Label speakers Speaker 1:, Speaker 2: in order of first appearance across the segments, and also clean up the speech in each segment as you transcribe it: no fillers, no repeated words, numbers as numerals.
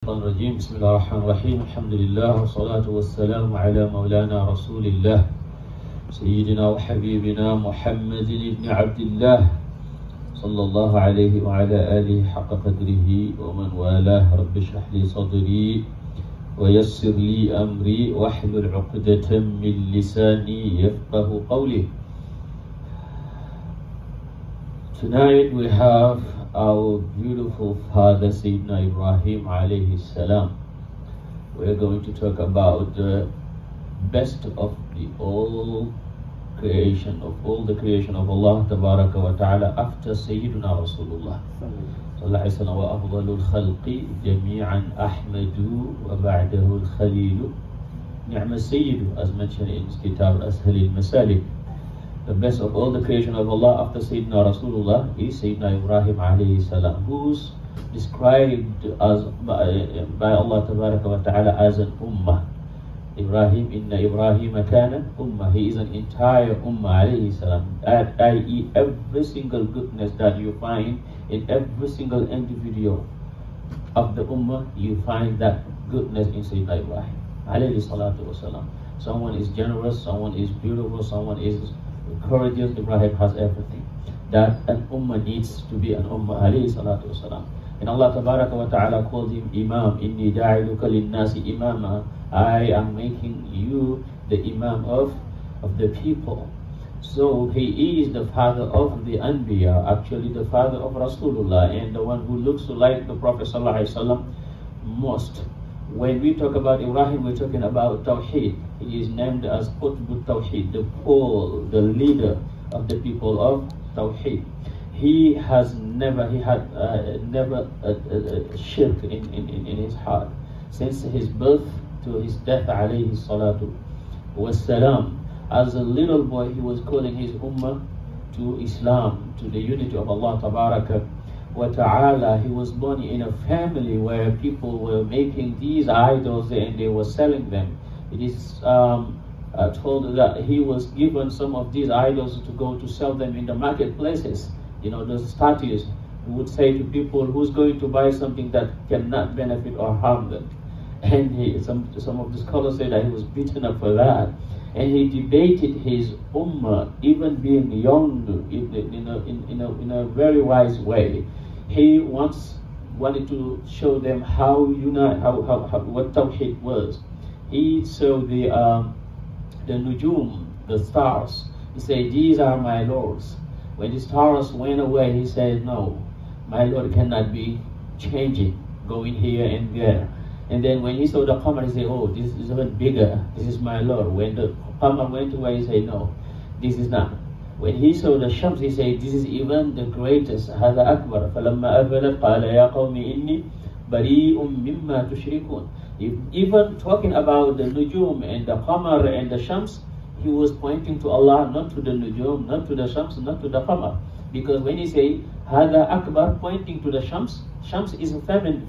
Speaker 1: الرجيم بسم الله الرحمن الرحيم الحمد لله والصلاة والسلام على مولانا رسول الله سيدنا وحبيبنا محمد بن عبد الله صلى الله عليه وعلى آله حق قدره ومن والاه رب اشرح لي صدري ويسر لي أمري واحلل عقدة من لساني يفقه قولي. Tonight we have our beautiful father Sayyidina Ibrahim alayhi salam. We're going to talk about the best of all the creation of Allah tabaraka wa ta'ala after Sayyidina Rasulullah sallallahu alayhi wa sallam. Wa afdalul khalqi jami'an Ahmadu wa ba'dahu al-Khalilu ni'ma sayyidu, as mentioned in Kitab Ashalil Masalik. The best of all the creation of Allah after Sayyidina Rasulullah is Sayyidina Ibrahim alayhi salam, who's described as by Allah tabaraka wa ta'ala as an ummah. Ibrahim, inna Ibrahim kana ummah. He is an entire ummah alayhi salam, i.e. every single goodness that you find in every single individual of the ummah, you find that goodness in Sayyidina Ibrahim alayhi salatu wasalam. Someone is generous, someone is beautiful, someone is courageous. Ibrahim has everything that an ummah needs to be an ummah alayhi salatu wasalam. And Allah tabaraka wa ta'ala called him Imam. Inni da'iluka linnasi imama. I am making you the Imam of the people. So he is the father of the Anbiya, actually the father of Rasulullah, and the one who looks like the Prophet sallallahu alaihi wasallam most. When we talk about Ibrahim, we're talking about Tawheed. He is named as Qutb Tawheed, the pole, the leader of the people of Tawheed. He had never shirk in his heart. Since his birth to his death, alayhi salatu wassalam. As a little boy, he was calling his ummah to Islam, to the unity of Allah tabaraka wa ta'ala. He was born in a family where people were making these idols and they were selling them. It is told that he was given some of these idols to go to sell them in the marketplaces. You know, those statues. He would say to people, who's going to buy something that cannot benefit or harm them? And some of the scholars say that he was beaten up for that. And he debated his ummah, even being young, in a very wise way. He once wanted to show them what Tawheed was. He saw the nujum, the stars. He said, these are my lords. When the stars went away, he said, no, my Lord cannot be changing, going here and there. And then when he saw the Qamar, he said, oh, this is even bigger. This is my Lord. When the Qamar went away, he said, no, this is not. When he saw the Shams, he said, this is even the greatest. هذا أكبر. فلما أفلت قال يا قوم إني بريء مما تشركون. Even talking about the Nujum and the Qamar and the Shams, he was pointing to Allah, not to the Nujum, not to the Shams, not to the Qamar. Because when he say هذا أكبر, pointing to the Shams, Shams is feminine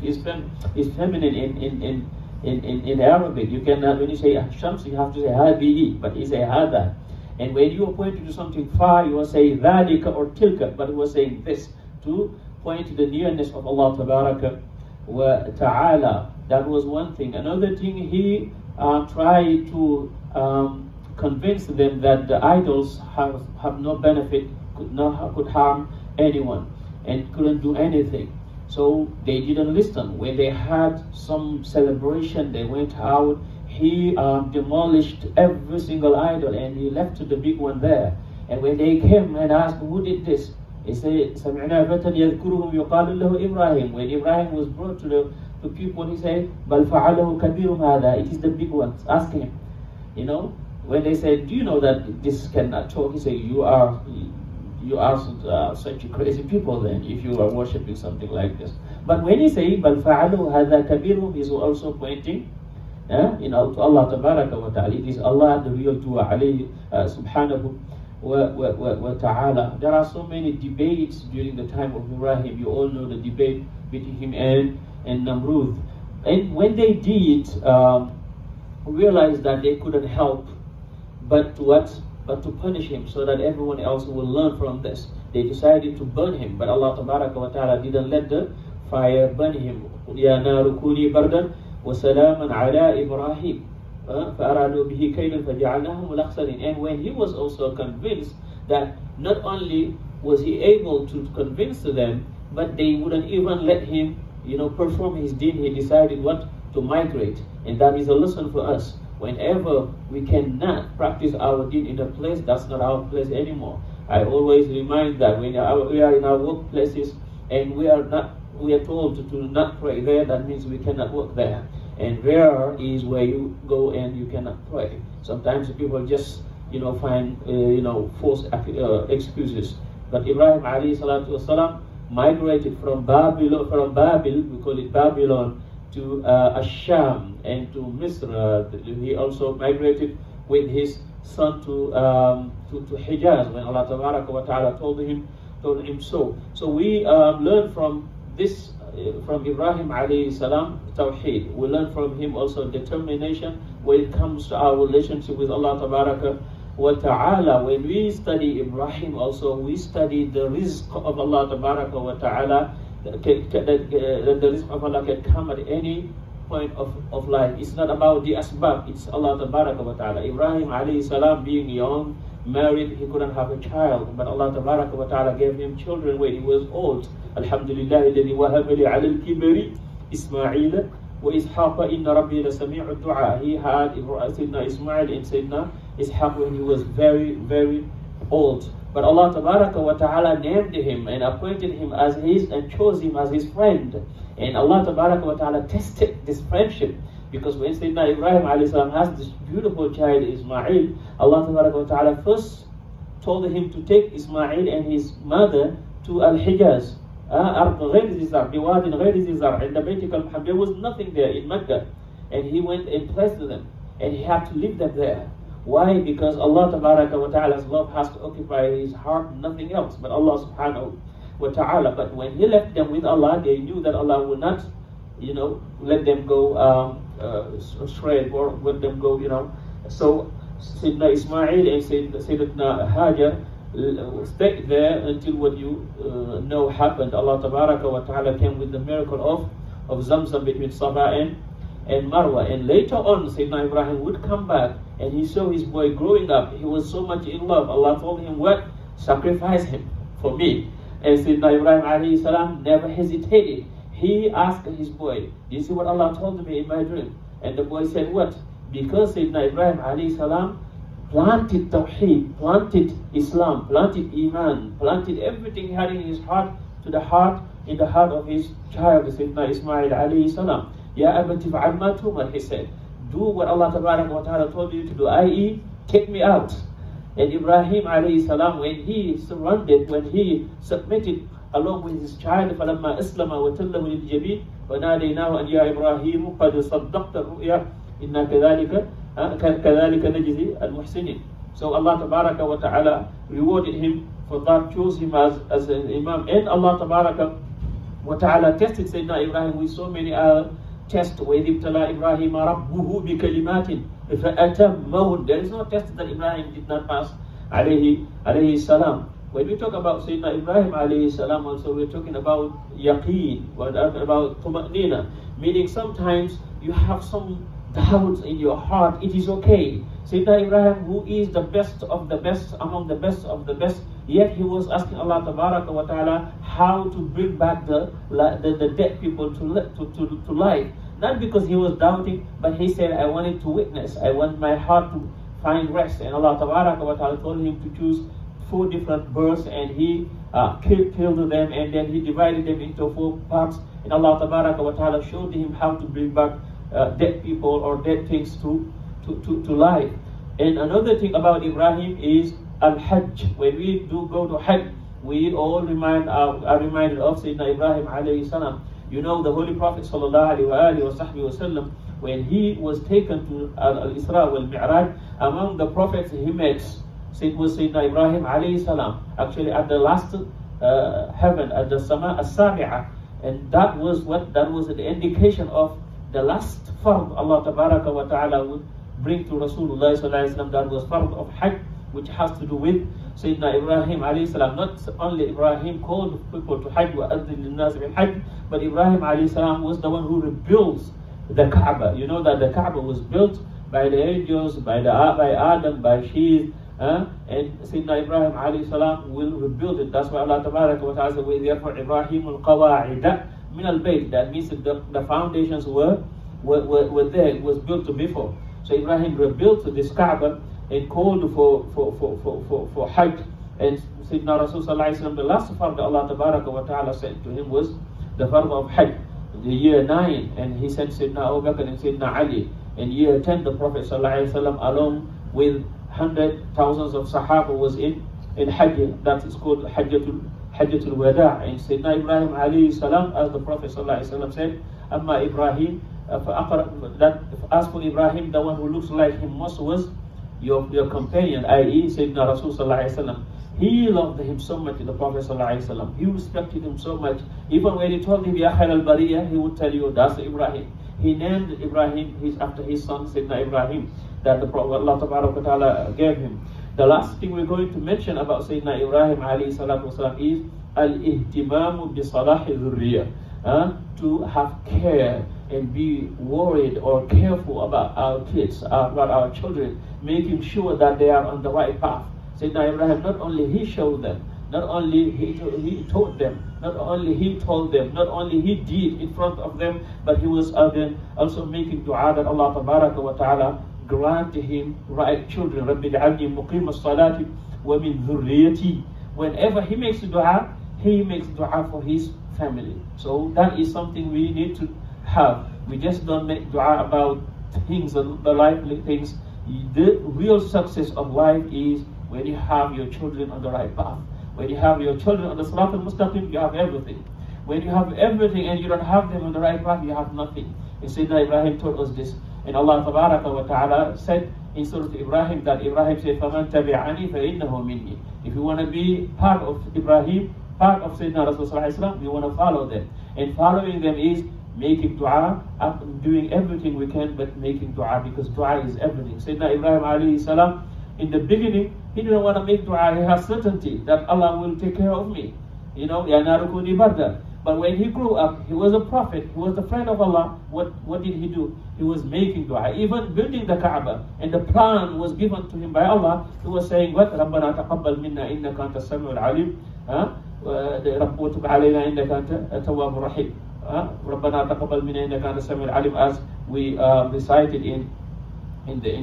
Speaker 1: in Arabic. You cannot, when you say Shams, you have to say هذه, but he say هذا. And when you are pointing to something far, you will say ذلك or tilka, but he was saying this to point to the nearness of Allah tabaraka wa ta'ala. That was one thing. Another thing, he tried to convince them that the idols have no benefit, could harm anyone, and couldn't do anything. So they didn't listen. When they had some celebration, they went out. He demolished every single idol and he left the big one there. And when they came and asked, who did this? He said, سَمِعْنَا فَتًى يَذْكُرُهُمْ يُقَالُ لَهُ Ibrahim. When Ibrahim was brought to people, he said, بَلْ فَعَلَهُ كَبِيرٌ هَذَا. It is the big ones. Ask him. You know, when they said, do you know that this cannot talk? He said, you are such crazy people then, if you are worshipping something like this. But when he said, بَلْ فَعَلَهُ هَذَا كَبِيرٌ, he's also pointing to Allah tabaraka wa ta'ala. It is Allah, the real dua, alayhi subhanahu wa ta'ala. There are so many debates during the time of Ibrahim. You all know the debate between him and Namrud. And when they did realize that they couldn't help but to punish him, so that everyone else will learn from this, they decided to burn him. But Allah tabaraka wa ta'ala didn't let the fire burn him. يا نار كوني بردا وسلاما على إبراهيم فأرادوا به كيدا فجعلناهم الأخسرين. And when he was also convinced that not only was he able to convince them, but they wouldn't even let him, perform his deen, he decided what? To migrate. And that is a lesson for us. Whenever we cannot practice our deen in a place, that's not our place anymore. I always remind that when we are in our workplaces and we are told to not pray there, that means we cannot work there. And rare is where you go and you cannot pray. Sometimes people just, find, false excuses. But Ibrahim alayhi salatu wasalam migrated from Babel, we call it Babylon, to Asham and to Misr. He also migrated with his son to Hijaz when Allah Ta'ala told him so. So we learn from this, from Ibrahim alayhi salam, Tawheed. We learn from him also determination when it comes to our relationship with Allah Ta'ala. When we study Ibrahim also, we study the rizq of Allah Ta'ala. The rizq of Allah can come at any point of life. It's not about the asbab, it's Allah Ta'ala. Ibrahim alayhi salam being young, married, he couldn't have a child, but Allah Ta'ala gave him children when he was old. Alhamdulillah alladhi wahaba li ala al-kibari Ismail wa Ishaq inna rabbi la sami'u du'a. He had Sayyidina Ismail and Sayyidina Ishaq when he was very, very old. But Allah Ta'ala named him and appointed him as his and chose him as his friend. And Allah Ta'ala tested this friendship, because when Sayyidina Ibrahim alayhi salam has this beautiful child Ismail, Allah Ta'ala first told him to take Ismail and his mother to Al-Hijaz. There was nothing there in Mecca, and he went and placed them, and he had to leave them there. Why? Because Allah Ta'ala's love has to occupy his heart, nothing else but Allah Subhanahu wa Ta'ala. But when he left them with Allah, they knew that Allah would not, let them go astray or let them go, So Sayyidina Ismail and Sayyidina Hajar stayed there until what you know happened. Allah Ta'ala came with the miracle of Zamzam between Safa and Marwa. And later on, Sayyidina Ibrahim would come back and he saw his boy growing up. He was so much in love. Allah told him, what? Sacrifice him for me. And Sayyidina Ibrahim alayhi salam never hesitated. He asked his boy, you see what Allah told me in my dream? And the boy said, what? Because Sayyidina Ibrahim alayhi salam planted Tawheed, planted Islam, planted Iman, planted everything he had in his heart in the heart of his child, Sayyidina Ismail alayhi salam. Ya abati fa'al ma tumar, he said, do what Allah Ta'ala told you to do, i.e. take me out. And Ibrahim alayhi salam, when he surrendered, when he submitted along with his child, فَلَمَّا أَسْلَمَ وَتَلَّهُ لِلْجَبِينِ وَنَادَيْنَاهُ أَنْ يَا إِبْرَاهِيمُ قَدْ صَدَّقْتَ الرُّؤْيَا إِنَّا كَذَلِكَ نَجْزِي الْمُحْسِنِينَ. So Allah Ta'ala rewarded him for that, chose him as an imam. And Allah Ta'ala tested Sayyidina Ibrahim with so many tests. وَإِذِ ابْتَلَى إِبْرَاهِيمَ رَبُّهُ بِكَلِمَاتٍ فَأَتَمَّهُنَّ. There is no test that Ibrahim did not pass alayhi salam. When we talk about Sayyidina Ibrahim alayhi salam also, we're talking about yaqeen, about tuma'nina, meaning sometimes you have some doubts in your heart. It is okay. Sayyidina Ibrahim, who is the best of the best, among the best of the best, yet he was asking Allah Ta'ala how to bring back the dead people to life. Not because he was doubting, but he said, I wanted to witness, I want my heart to find rest. And Allah Ta'ala told him to choose 4 different birds, and he killed them, and then he divided them into 4 parts. And Allah Ta'ala showed him how to bring back dead people or dead things to life. And another thing about Ibrahim is Al-Hajj. When we do go to Hajj, we all are reminded of Sayyidina Ibrahim alayhi salam. The Holy Prophet sallallahu alayhi wa sallam, when he was taken to Al-Isra wal-Mi'raj, among the prophets he met, it was Sayyidina Ibrahim alayhi salam, actually at the last heaven, at the Sama as-Sabi'ah. And that was the indication of the last fard Allah Ta'ala would bring to Rasulullah sallallahu alayhi wa sallam. That was fard of Hajj, which has to do with Sayyidina Ibrahim alayhi salam, not only Ibrahim called people to Hajj wa adhin lin-nas bil Hajj, but Ibrahim alayhi salam was the one who rebuilt the Kaaba. You know that the Kaaba was built by the angels, by Adam, by Sheeth, and Sayyidina Ibrahim alayhi salam will rebuild it. That's why Allah tabaraka wa ta'ala said, وَإِذْ يَرْفَعُ إِبْرَاهِيمُ الْقَوَاعِدَ مِنَ الْبَيْتِ. That means that the foundations were there, it was built before. So Ibrahim rebuilt this Kaaba and called for Hajj. And Sayyidina Rasul sallallahu alayhi wa sallam, the last farz that Allah tabaraka wa ta'ala sent to him was the farz of Hajj, the year 9, and he sent Sayyidina Abu Bakr and Sayyidina Ali. In year 10, the Prophet sallallahu alayhi wa sallam, along with thousands of Sahaba, was in Hajj. That is called Hajjatul Wada. And Sayyidina Ibrahim alayhi salam, as the Prophet sallallahu alayhi wa sallam said, Amma Ibrahim, that as for Ibrahim, the one who looks like him most was your companion, i.e. Sayyidina Rasul sallallahu alayhi wa sallam. He loved him so much, the Prophet sallallahu alayhi wa sallam. He respected him so much. Even when he told him, Ya Khair al-Bariyah, he would tell you, that's Ibrahim. He named Ibrahim after his son, Sayyidina Ibrahim, that the Prophet Allah wa ta'ala gave him. The last thing we're going to mention about Sayyidina Ibrahim alayhi salatu wasalam is al-ihtimamu bi salahi dhurriyah. To have care and be worried or careful about our kids, about our children, making sure that they are on the right path. Sayyidina Ibrahim, not only he showed them, not only he taught them, not only he told them, not only he did in front of them, but he was also making dua that Allah tabaraka wa ta'ala grant to him right children. Rabbi ja'alni muqim as-salati wa min dhurriyyati. Whenever he makes dua, he makes dua for his family. So that is something we need to have. We just don't make dua about things, the lively things. The real success of life is when you have your children on the right path. When you have your children on the Sirat al-Mustaqim, you have everything. When you have everything and you don't have them on the right path, you have nothing. And Sayyidina Ibrahim taught us this. And Allah tabaraka wa ta'ala said in Surah Ibrahim that Ibrahim said, فَمَنْ تَبِعَنِي فَإِنَّهُ مِنِّي. If you want to be part of Ibrahim, part of Sayyidina Rasulullah, you want to follow them. And following them is making dua, doing everything we can, but making dua, because dua is everything. Sayyidina Ibrahim alayhi salam, in the beginning, he didn't want to make dua. He has certainty that Allah will take care of me. You know, Ya naru kuni barda. But when he grew up, he was a prophet, he was the friend of Allah. What did he do? He was making dua. Even building the Kaaba, and the plan was given to him by Allah. He was saying, what? رَبَّنَا تَقَبَّلْ مِنَّا إِنَّكَ أَنْتَ السَّمِيعُ الْعَلِيمُ رَبُّ وَتُبْ عَلَيْنَا إِنَّكَ أَنْتَ التَّوَّابُ الرَّحِيمُ رَبَّنَا تَقَبَّلْ مِنَّا إِنَّكَ أَنْتَ السَّمِيعُ الْعَلِيمُ, as we recited in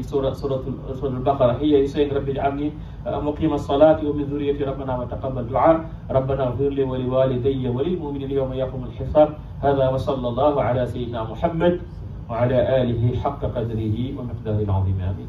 Speaker 1: Surah Al-Baqarah. Here he's saying, Rabbi ja'alni muqim as-salati wa min dhurriyyati rabbana wa taqabbal du'a rabbana ighfir li wa liwalidayya wa lil mu'minina yawma yaqumul hisab. Hadha wa sallallahu ala sayyidina Muhammad wa ala alihi haqqa qadrihi wa miqdarihi al-azim. Amin.